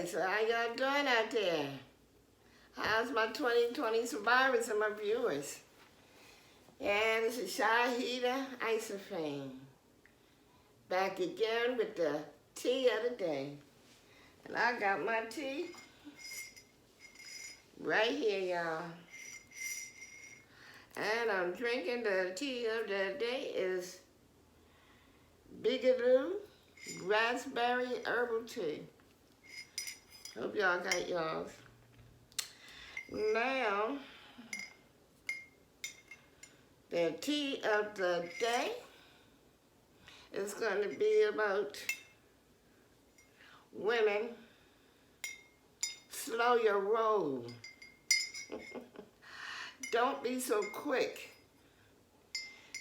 Okay, so how y'all doing out there? How's my 2020 survivors and my viewers? Yeah, this is Shahida Isofane. Back again with the tea of the day. And I got my tea right here, y'all. And I'm drinking the tea of the day is Bigaloo Raspberry Herbal Tea. Hope y'all got y'all's. Now, the tea of the day is going to be about women. Slow your roll. Don't be so quick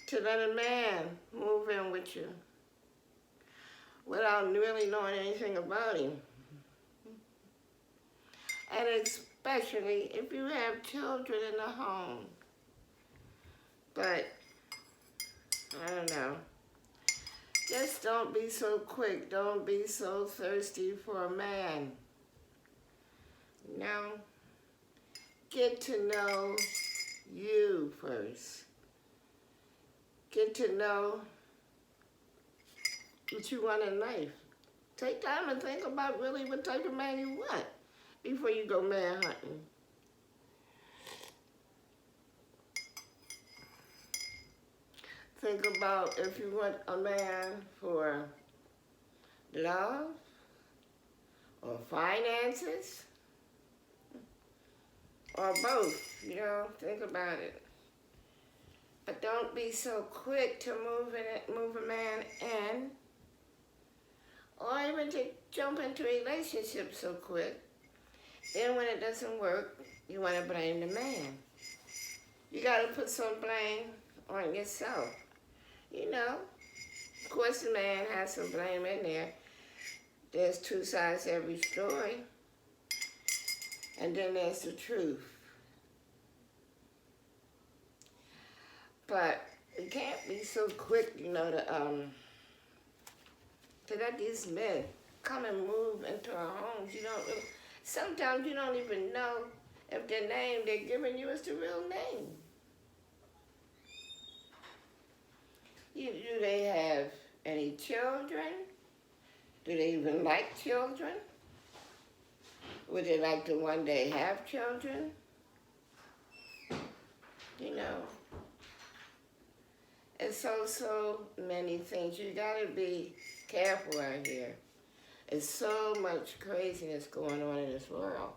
to let a man move in with you without really knowing anything about him. And especially if you have children in the home. But, I don't know. Just don't be so quick. Don't be so thirsty for a man. No. Get to know you first. Get to know what you want in life. Take time and think about really what type of man you want before you go man hunting. Think about if you want a man for love or finances or both, think about it. But don't be so quick to move a man in or even to jump into a relationship so quick. Then when it doesn't work, you want to blame the man. You got to put some blame on yourself. Of course the man has some blame in there. There's two sides to every story. And then there's the truth. But you can't be so quick, to let these men come and move into our homes. Sometimes you don't even know if the name they're giving you is the real name. Do they have any children? Do they even like children? Would they like to one day have children? It's so many things. You gotta be careful out here. There's so much craziness going on in this world.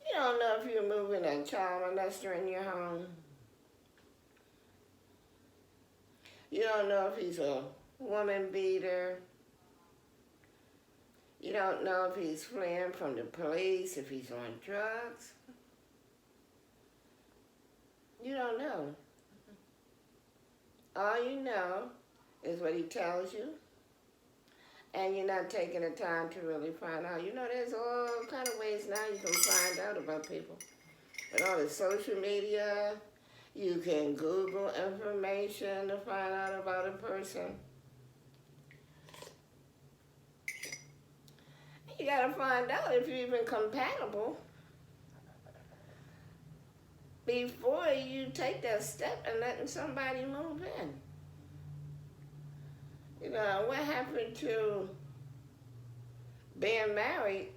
You don't know if you're moving a child molester in your home. You don't know if he's a woman beater. You don't know if he's fleeing from the police, if he's on drugs. You don't know. All you know is what he tells you, and you're not taking the time to really find out. There's all kind of ways now you can find out about people. With all the social media, you can Google information to find out about a person. You gotta find out if you're even compatible before you take that step and letting somebody move in. What happened to being married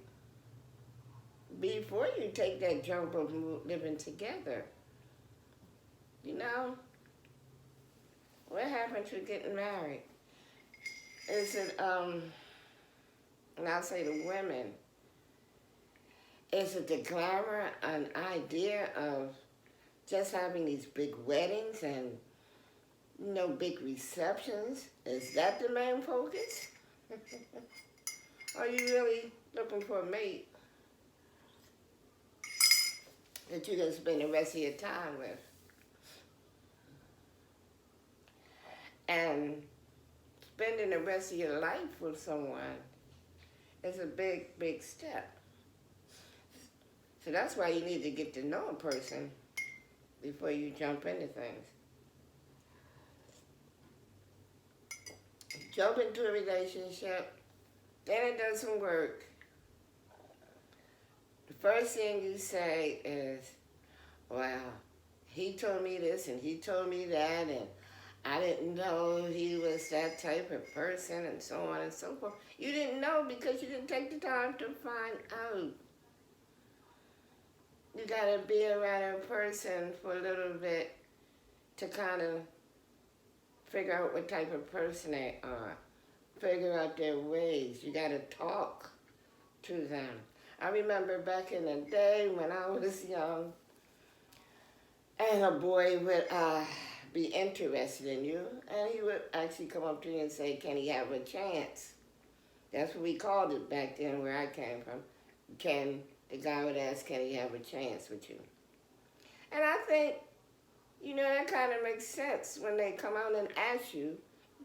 before you take that jump of living together? What happened to getting married? Is it, and I'll say to women, is it the glamour and idea of just having these big weddings and, big receptions? Is that the main focus? Are you really looking for a mate that you can spend the rest of your time with? And spending the rest of your life with someone is a big, big step. So that's why you need to get to know a person before you jump into things. Jump into a relationship then it doesn't work, the first thing you say is, well, he told me this and he told me that, and I didn't know he was that type of person, and so on and so forth. You didn't know because you didn't take the time to find out. You gotta be around a person for a little bit to kind of figure out what type of person they are, figure out their ways. You gotta talk to them. I remember back in the day when I was young, and a boy would be interested in you, and he would actually come up to you and say, can he have a chance? That's what we called it back then where I came from. The guy would ask, can he have a chance with you? And I think, that kind of makes sense when they come out and ask you,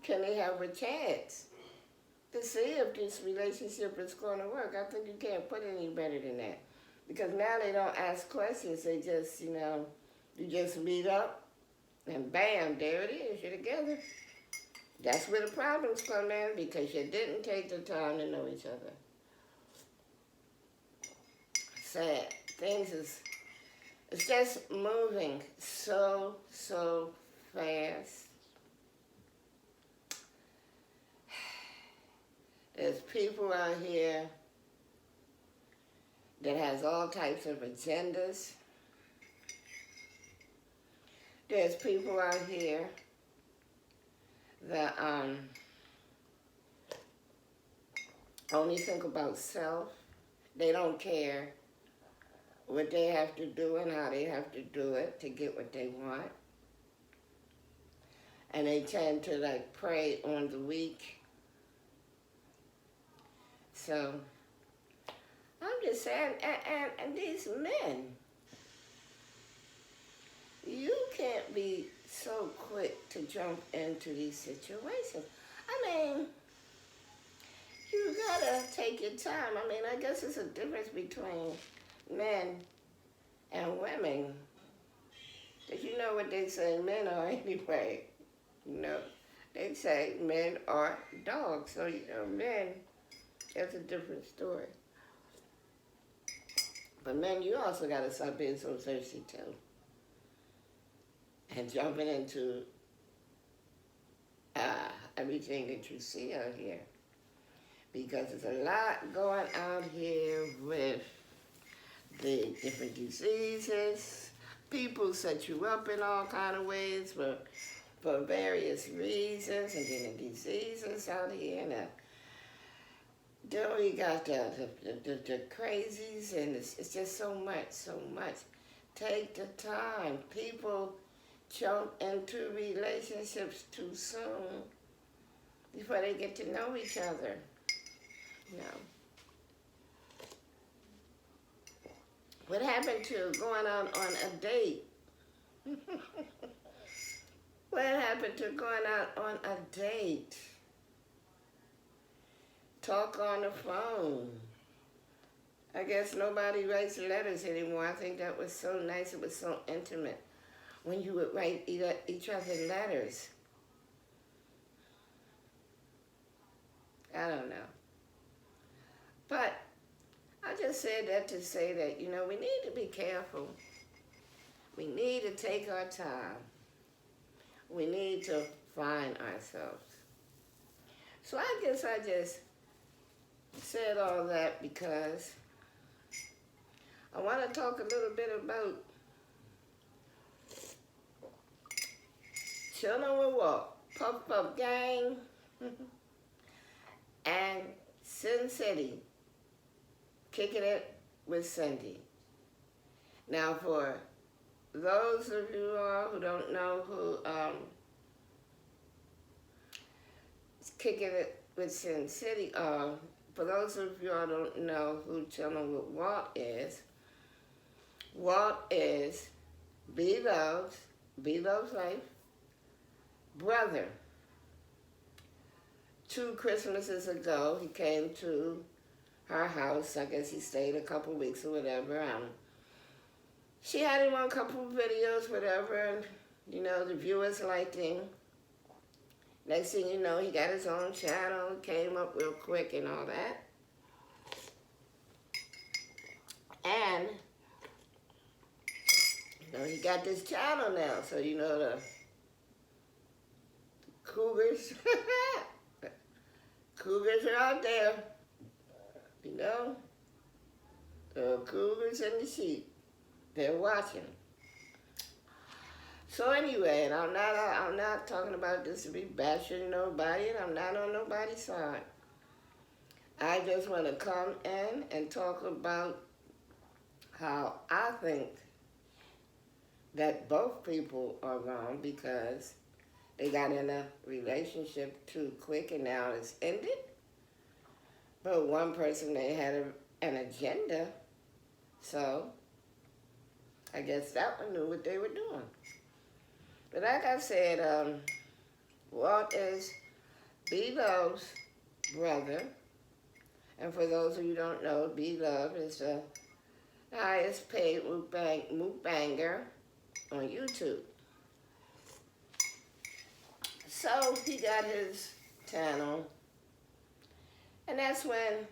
can they have a chance to see if this relationship is going to work? I think you can't put it any better than that. Because now they don't ask questions. They just, you just meet up and bam, there it is, you're together. That's where the problems come in, because you didn't take the time to know each other. Sad. It's just moving so fast. There's people out here that has all types of agendas. There's people out here that only think about self. They don't care what they have to do and how they have to do it to get what they want. And they tend to prey on the weak. So, I'm just saying, and these men, you can't be so quick to jump into these situations. I mean, you gotta take your time. I mean, I guess there's a difference between men and women. Because you know what they say men are anyway. They say men are dogs. So, men, that's a different story. But men, you also gotta stop being so thirsty too. And jumping into everything that you see out here. Because there's a lot going out here with the different diseases. People set you up in all kind of ways for various reasons. And then the diseases out here. And then we got the crazies. And it's just so much. Take the time. People jump into relationships too soon before they get to know each other. What happened to going out on a date? What happened to going out on a date? Talk on the phone. I guess nobody writes letters anymore. I think that was so nice. It was so intimate when you would write each other letters. I don't know. But I just said that to say that, we need to be careful. We need to take our time. We need to find ourselves. So I guess I just said all that because I want to talk a little bit about Chillin Wit Walt, Puff Puff Gang, and Sin City, Kicking It with Cindy. Now, for those of you all who don't know who Kicking It with Sin City are, for those of you all who don't know who Chillin Wit Walt is B-Love's Life brother. 2 Christmases ago, he came to her house. I guess he stayed a couple weeks or whatever. She had him on a couple of videos, whatever, and, the viewers liked him. Next thing you know, he got his own channel, came up real quick and all that. And, he got this channel now, so the cougars, cougars are out there, the cougars and the sheep, they're watching. So anyway, and I'm not talking about this to be bashing nobody, and I'm not on nobody's side. I just want to come in and talk about how I think that both people are wrong because they got in a relationship too quick and now it's ended. But one person, they had an agenda, so I guess that one knew what they were doing. But like I said, Walt is B-Love's brother. And for those of you who don't know, B-Love is the highest paid mukbanger on YouTube. So he got his channel. And that's when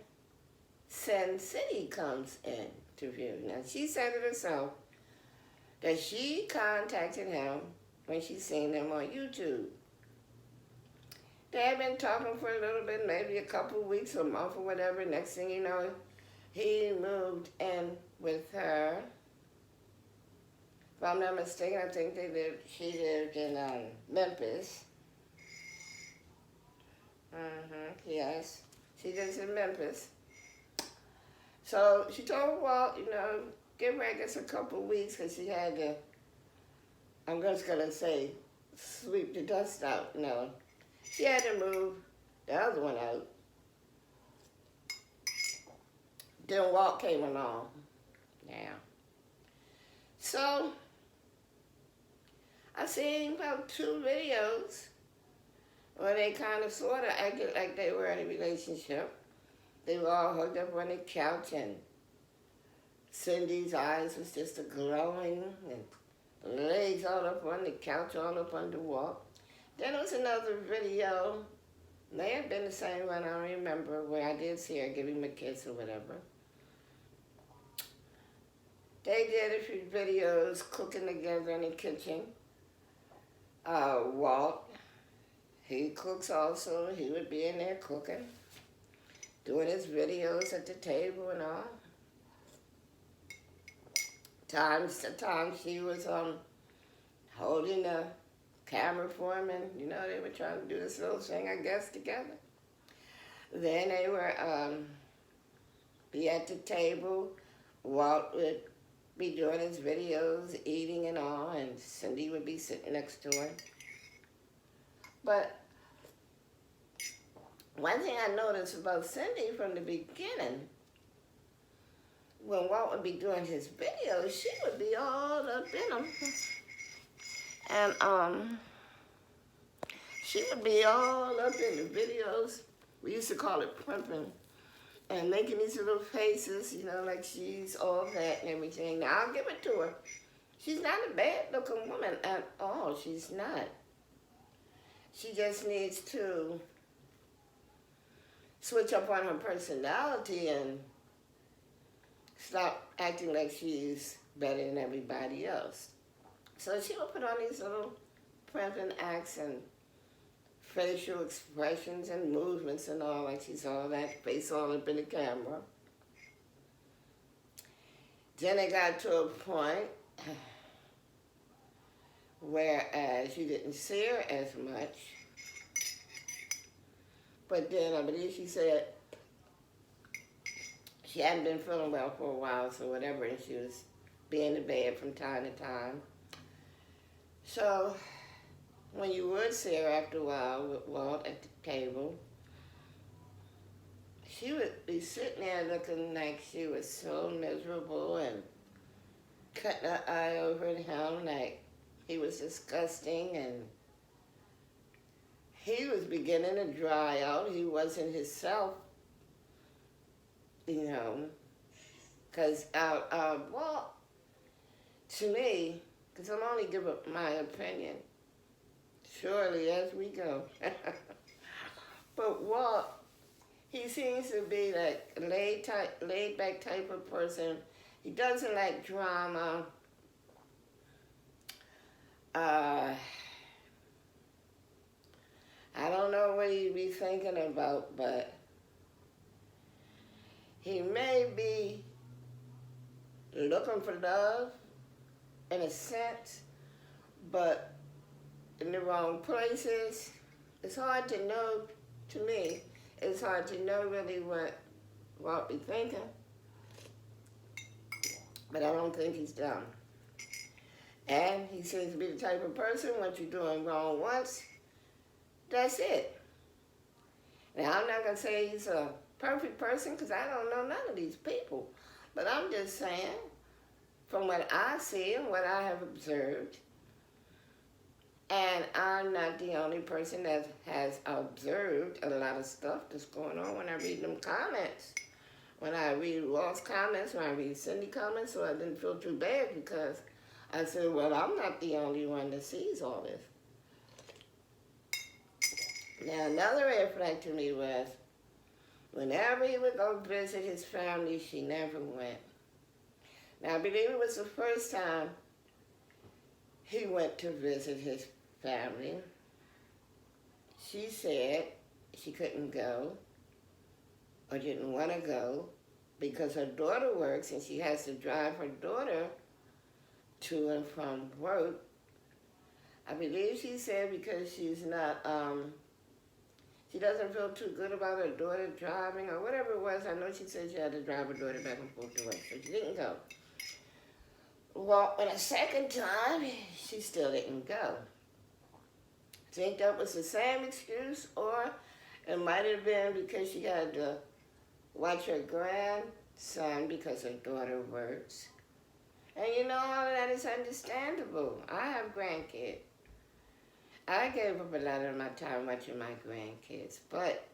Sin City comes in to view. Now, she said it herself that she contacted him when she seen him on YouTube. They had been talking for a little bit, maybe a couple of weeks, a month or whatever. Next thing you know, he moved in with her. If I'm not mistaken, I think she lived in Memphis. Yes, she lives in Memphis. So she told Walt, give her, I guess, a couple of weeks because she had to, I'm just going to say, sweep the dust out, She had to move the other one out. Then Walt came along. Now. So, I seen about 2 videos where they kind of sort of acted like they were in a relationship. They were all hooked up on the couch and Cindy's eyes was just a glowing and legs all up on the couch, all up on the wall. Then there was another video, may have been the same one, I don't remember, where I did see her giving him a kiss or whatever. They did a few videos cooking together in the kitchen. Walt, he cooks also, he would be in there cooking, doing his videos at the table and all. Times to time she was holding the camera for him, and they were trying to do this little thing, I guess, together. Then they were be at the table. Walt would be doing his videos, eating and all, and Cindy would be sitting next to him. But one thing I noticed about Cindy from the beginning, when Walt would be doing his videos, she would be all up in them. And she would be all up in the videos. We used to call it primping. And making these little faces, like she's all that and everything. Now, I'll give it to her. She's not a bad-looking woman at all. She's not. She just needs to switch up on her personality and stop acting like she's better than everybody else. So she would put on these little primping acts and facial expressions and movements and all, like she's all that, face all up in the camera. Then it got to a point whereas you didn't see her as much. But then I believe she said she hadn't been feeling well for a while, so whatever, and she was being in bed from time to time. So when you would see her after a while with Walt at the table, she would be sitting there looking like she was so miserable and cutting her eye over at him like he was disgusting, and he was beginning to dry out. He wasn't himself, because Walt, to me, because I'm only giving my opinion, surely as we go. But Walt, he seems to be like a laid back type of person. He doesn't like drama. Uh, I don't know what he'd be thinking about, but he may be looking for love in a sense, but in the wrong places. It's hard to know, to me, it's hard to know really what Walt be thinking, but I don't think he's dumb. And he seems to be the type of person, once you're doing wrong once, that's it. Now, I'm not going to say he's a perfect person because I don't know none of these people. But I'm just saying, from what I see and what I have observed, and I'm not the only person that has observed a lot of stuff that's going on when I read them comments. When I read Walt's comments, when I read Cindy's comments, so I didn't feel too bad because I said, well, I'm not the only one that sees all this. Now, another red flag to me was, whenever he would go visit his family, she never went. Now, I believe it was the first time he went to visit his family. She said she couldn't go or didn't want to go because her daughter works and she has to drive her daughter to and from work. I believe she said because she's not, she doesn't feel too good about her daughter driving or whatever it was. I know she said she had to drive her daughter back and forth to work, so she didn't go. Well, and a second time, she still didn't go. I think that was the same excuse, or it might have been because she had to watch her grandson because her daughter works. And you know, all of that is understandable. I have grandkids. I gave up a lot of my time watching my grandkids, but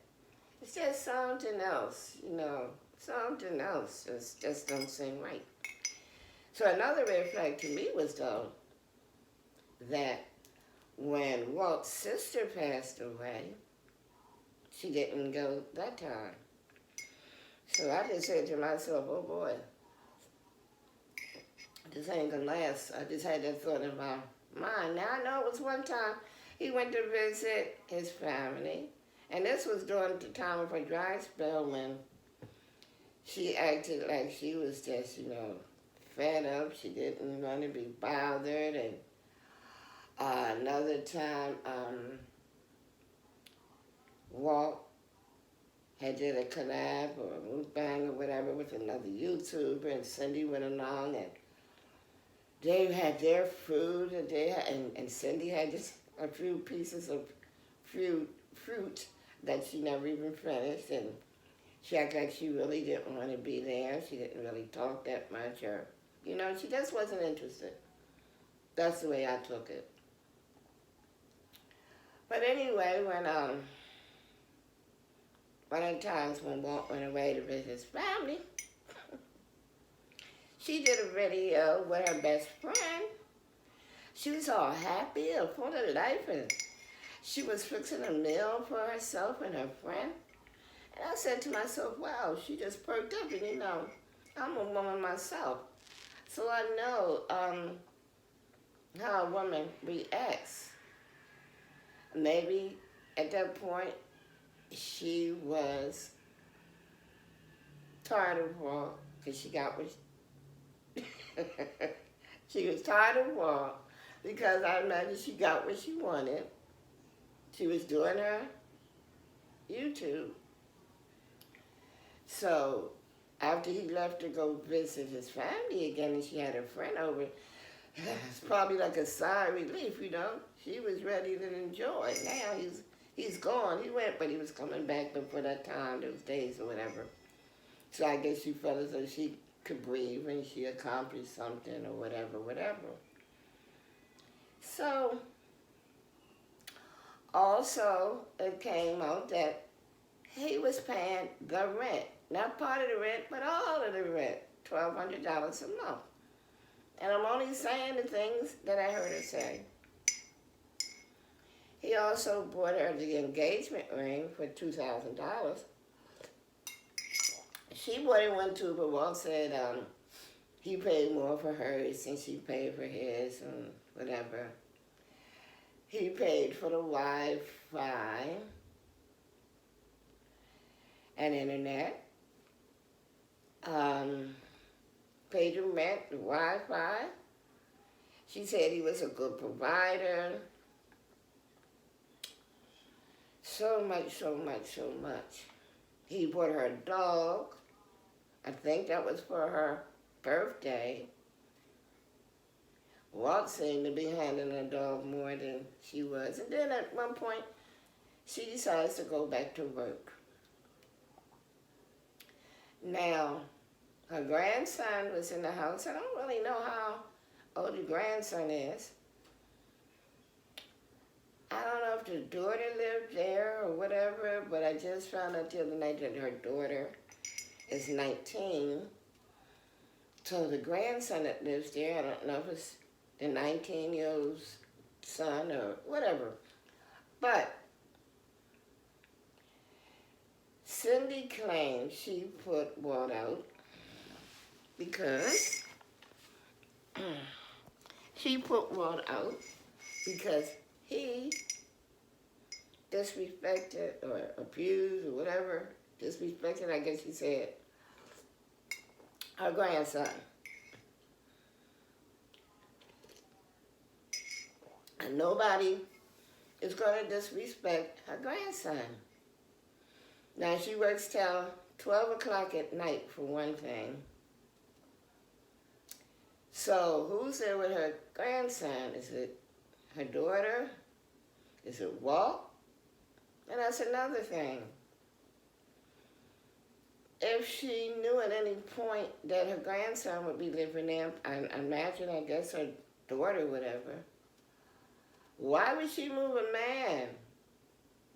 it's just something else, you know, something else just don't seem right. So another red flag to me was, though, that when Walt's sister passed away, she didn't go that time. So I just said to myself, oh boy, this ain't gonna last. I just had that thought in my mind. Now I know it was one time he went to visit his family, and this was during the time of her dry spell when she acted like she was just, you know, fed up. She didn't want to be bothered. And another time, Walt had did a collab or a mukbang or whatever with another YouTuber, and Cindy went along, and they had their food, and and Cindy had just a few pieces of fruit that she never even finished, and she acted like she really didn't want to be there. She didn't really talk that much, or, you know, she just wasn't interested. That's the way I took it. But anyway, one of the times when Walt went away to visit his family, she did a video with her best friend. She was all happy and full of life, and she was fixing a meal for herself and her friend. And I said to myself, wow, she just perked up, and you know, I'm a woman myself. So I know how a woman reacts. Maybe at that point, she was tired of Walt because she got what she was tired of Walt because I imagine she got what she wanted. She was doing her YouTube. So after he left to go visit his family again and she had her friend over, it's probably like a sigh of relief, you know. She was ready to enjoy. Now he's gone. He went, but he was coming back before that time, those days or whatever. So I guess she felt as though she could breathe and she accomplished something or whatever. So also it came out that he was paying the rent. Not part of the rent, but all of the rent. $1,200 a month. And I'm only saying the things that I heard her say. He also bought her the engagement ring for $2,000. She bought him one too, but Walt said he paid more for hers than she paid for his and whatever. He paid for the Wi-Fi and internet. Paid the rent, the Wi-Fi. She said he was a good provider. So much, so much, so much. He bought her a dog. I think that was for her birthday. Walt seemed to be handling the dog more than she was. And then at one point, she decides to go back to work. Now, her grandson was in the house. I don't really know how old the grandson is. I don't know if the daughter lived there or whatever, but I just found out the other night that her daughter is 19. So the grandson that lives there, I don't know if it's the 19-year-old's son or whatever. But Cindy claims she put Walt out because he disrespected or abused or whatever, disrespected, I guess she said, her grandson. And nobody is going to disrespect her grandson. Now, she works till 12 o'clock at night, for one thing. So, who's there with her grandson? Is it her daughter? Is it Walt? And that's another thing. If she knew at any point that her grandson would be living there, I imagine, I guess, her daughter, whatever, why would she move a man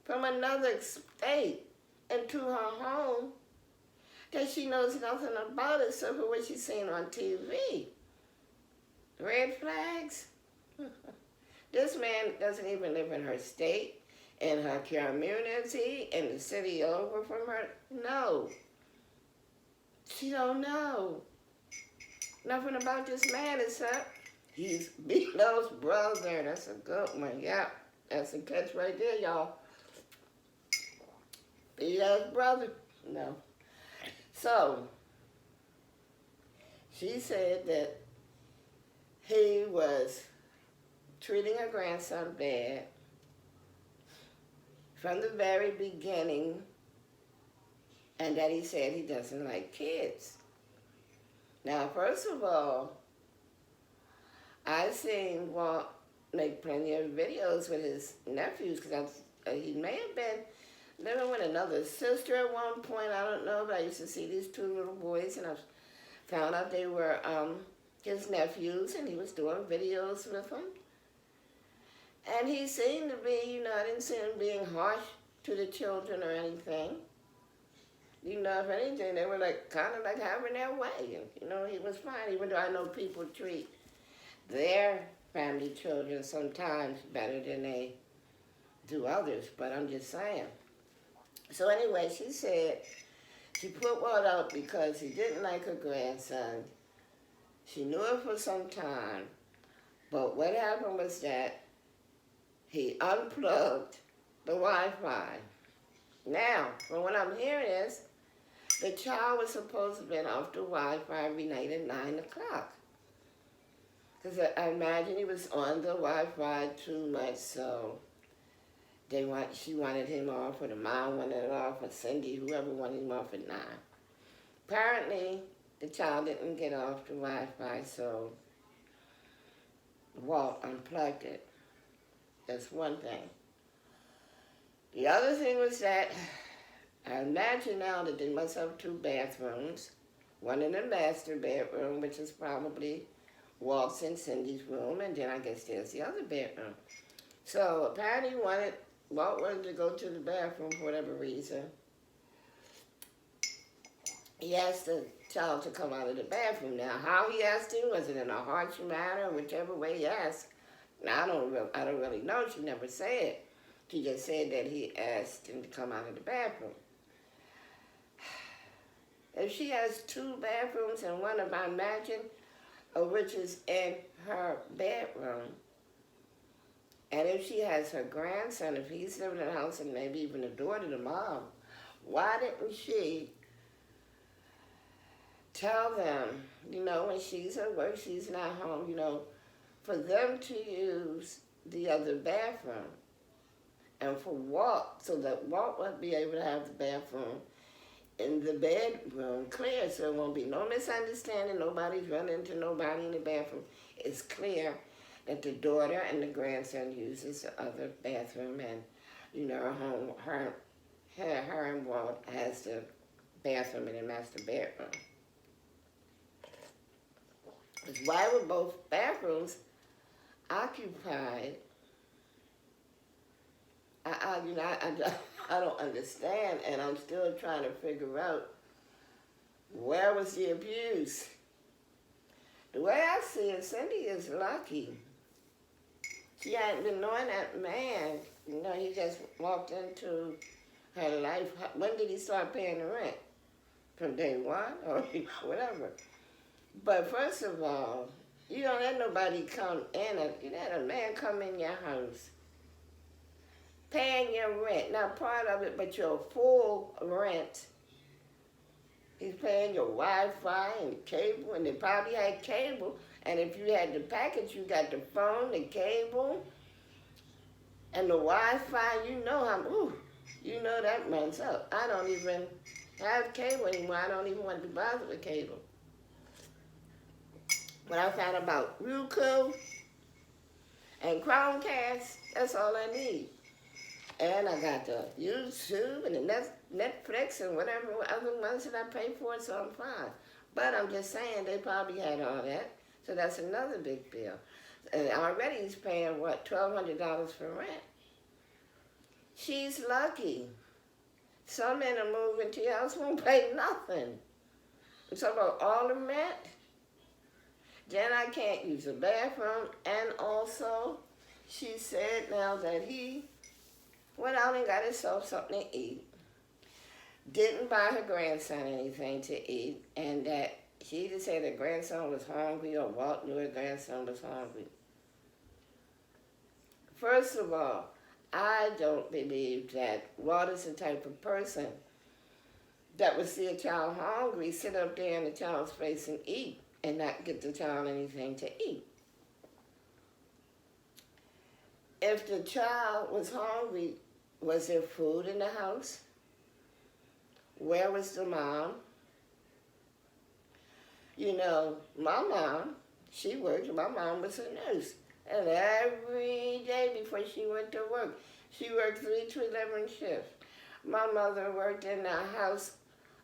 from another state into her home that she knows nothing about except for what she's seen on TV? Red flags? This man doesn't even live in her state, in her community, in the city over from her. No. She don't know nothing about this man except he's Beatles' brother. That's a good one. Yeah, that's a catch right there, y'all. Beatles' brother. No. So, she said that he was treating her grandson bad from the very beginning, and that he said he doesn't like kids. Now, first of all, I've seen Walt make plenty of videos with his nephews, because he may have been living with another sister at one point. I don't know, but I used to see these two little boys, and I found out they were his nephews, and he was doing videos with them. And he seemed to be, I didn't see him being harsh to the children or anything. If anything, they were kind of having their way. And, he was fine, even though I know people treat their family children sometimes better than they do others, but I'm just saying. So anyway, she said she put Walt out because he didn't like her grandson. She knew it for some time, but what happened was that he unplugged the Wi-Fi. Now, from what I'm hearing is, the child was supposed to have been off the Wi-Fi every night at 9 o'clock. Because I imagine he was on the Wi-Fi too much, so she wanted him off, or the mom wanted it off, or Cindy, whoever wanted him off at 9. Apparently, the child didn't get off the Wi-Fi, so Walt unplugged it. That's one thing. The other thing was that I imagine now that they must have 2 bathrooms, one in the master bedroom, which is probably Walt's and Cindy's room, and then I guess there's the other bedroom. So apparently Walt wanted to go to the bathroom for whatever reason. He asked the child to come out of the bathroom. Now, how he asked him, was it in a harsh manner, whichever way he asked? Now, I don't really know. She never said. She just said that he asked him to come out of the bathroom. If she has 2 bathrooms and one of, I imagine, which is in her bedroom, and if she has her grandson, if he's living in the house and maybe even the daughter, the mom, why didn't she tell them, when she's at work, she's not home, for them to use the other bathroom and for Walt, so that Walt would be able to have the bathroom in the bedroom clear, so there won't be no misunderstanding, nobody's running into nobody in the bathroom. It's clear that the daughter and the grandson uses the other bathroom, and her and Walt has the bathroom in the master bedroom. Because why were both bathrooms occupied? I don't understand, and I'm still trying to figure out where was the abuse. The way I see it, Cindy is lucky. She hadn't been knowing that man. He just walked into her life. When did he start paying the rent? From day one or whatever. But first of all, you don't let nobody come in. You let a man come in your house paying your rent. Not part of it, but your full rent. He's paying your Wi-Fi and cable, and they probably had cable. And if you had the package, you got the phone, the cable, and the Wi-Fi. That runs up. I don't even have cable anymore. I don't even want to bother with cable. When I found about Roku and Chromecast, that's all I need. And I got the YouTube and the Netflix and whatever other ones that I pay for, so I'm fine. But I'm just saying, they probably had all that, so that's another big bill. And already he's paying, $1,200 for rent. She's lucky. Some men are moving to your house, won't pay nothing. I'm talking about all the rent. Then I can't use the bathroom, and also, she said now that he went out and got himself something to eat, didn't buy her grandson anything to eat, and that she either said her grandson was hungry or Walt knew her grandson was hungry. First of all, I don't believe that Walt is the type of person that would see a child hungry, sit up there in the child's face and eat, and not get the child anything to eat. If the child was hungry, was there food in the house? Where was the mom? My mom, she worked. My mom was a nurse. And every day before she went to work, she worked 3 to 11 shifts. My mother worked in the house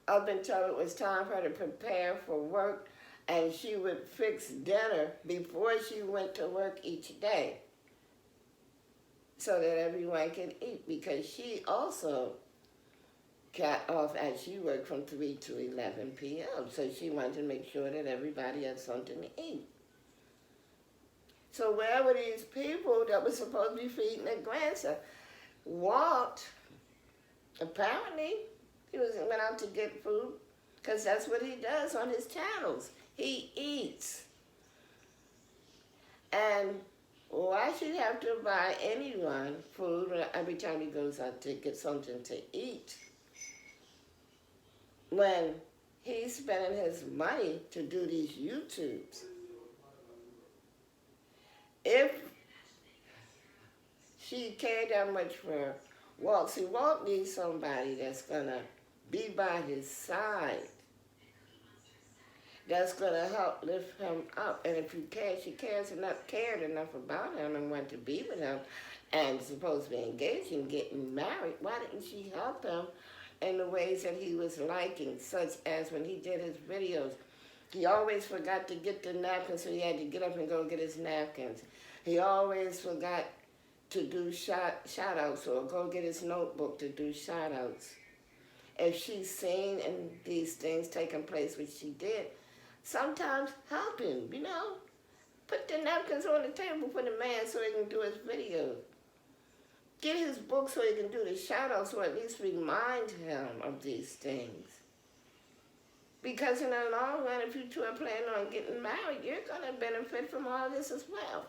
up until it was time for her to prepare for work, and she would fix dinner before she went to work each day so that everyone could eat, because she also got off as she worked from 3 to 11 p.m. So she wanted to make sure that everybody had something to eat. So where were these people that were supposed to be feeding their grandson? Walt, apparently, he went out to get food, because that's what he does on his channels. He eats. And why should he have to buy anyone food every time he goes out to get something to eat, when he's spending his money to do these YouTubes? If she cared that much for Walt, see, Walt needs somebody that's going to be by his side, that's going to help lift him up. And if she cared enough about him and wanted to be with him and supposed to be engaged and getting married, why didn't she help him in the ways that he was liking, such as when he did his videos? He always forgot to get the napkins, so he had to get up and go get his napkins. He always forgot to do shout-outs or go get his notebook to do shout-outs. If she's seen and these things taking place, which she did, sometimes help him, Put the napkins on the table for the man so he can do his videos. Get his book so he can do the shadows, or at least remind him of these things. Because in the long run, if you two are planning on getting married, you're going to benefit from all this as well.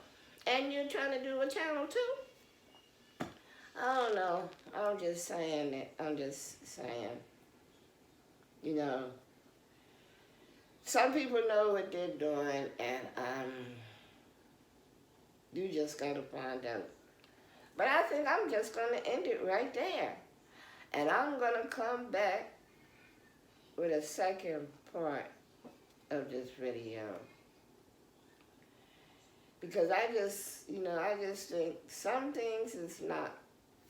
And you're trying to do a channel too. I don't know. I'm just saying that. I'm just saying. You know, some people know what they're doing, and you just got to find out. But I think I'm just going to end it right there. And I'm going to come back with a second part of this video. Because I just think some things is not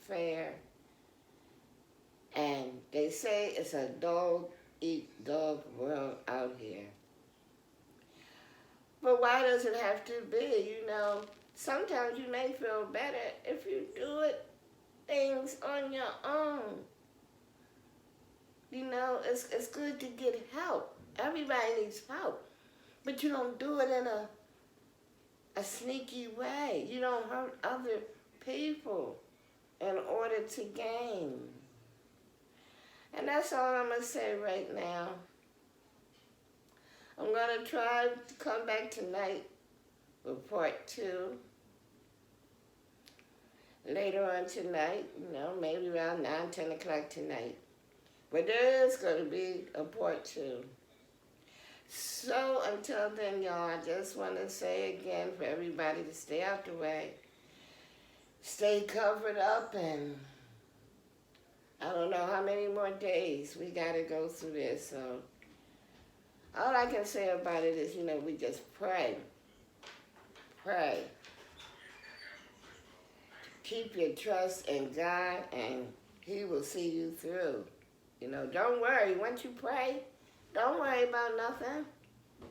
fair. And they say it's a dog-eat-dog world out here. But why does it have to be? You know, sometimes you may feel better if you do things on your own. You know, it's good to get help. Everybody needs help. But you don't do it in a sneaky way. You don't hurt other people in order to gain. And that's all I'm going to say right now. I'm going to try to come back tonight with part 2. Later on tonight, you know, maybe around 9, 10 o'clock tonight. But there is going to be a part 2. So until then, y'all, I just want to say again for everybody to stay out the way. Stay covered up, and I don't know how many more days we got to go through this. So all I can say about it is, you know, we just pray. Pray. Keep your trust in God, and He will see you through. You know, don't worry. Once you pray, don't worry about nothing.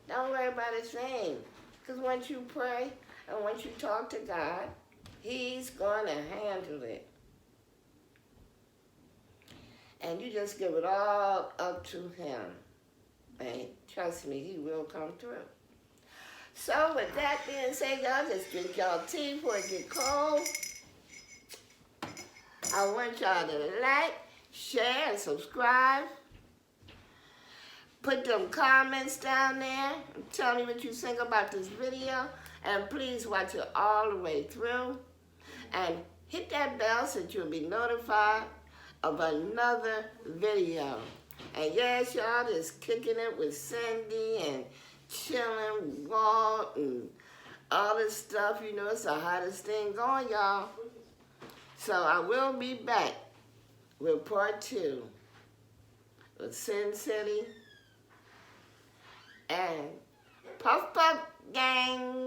Don't worry about a thing. Because once you pray and once you talk to God, He's going to handle it. And you just give it all up to Him. And trust me, He will come through. So with that being said, y'all, just drink y'all tea before it get cold. I want y'all to like, share, and subscribe. Put them comments down there and tell me what you think about this video. And please watch it all the way through. And hit that bell so that you'll be notified of another video. And yes, y'all, just kicking it with Cindy and Chillin Walt and all this stuff. You know, it's the hottest thing going, y'all. So I will be back with part 2 with Sin City and Puff Puff Gang.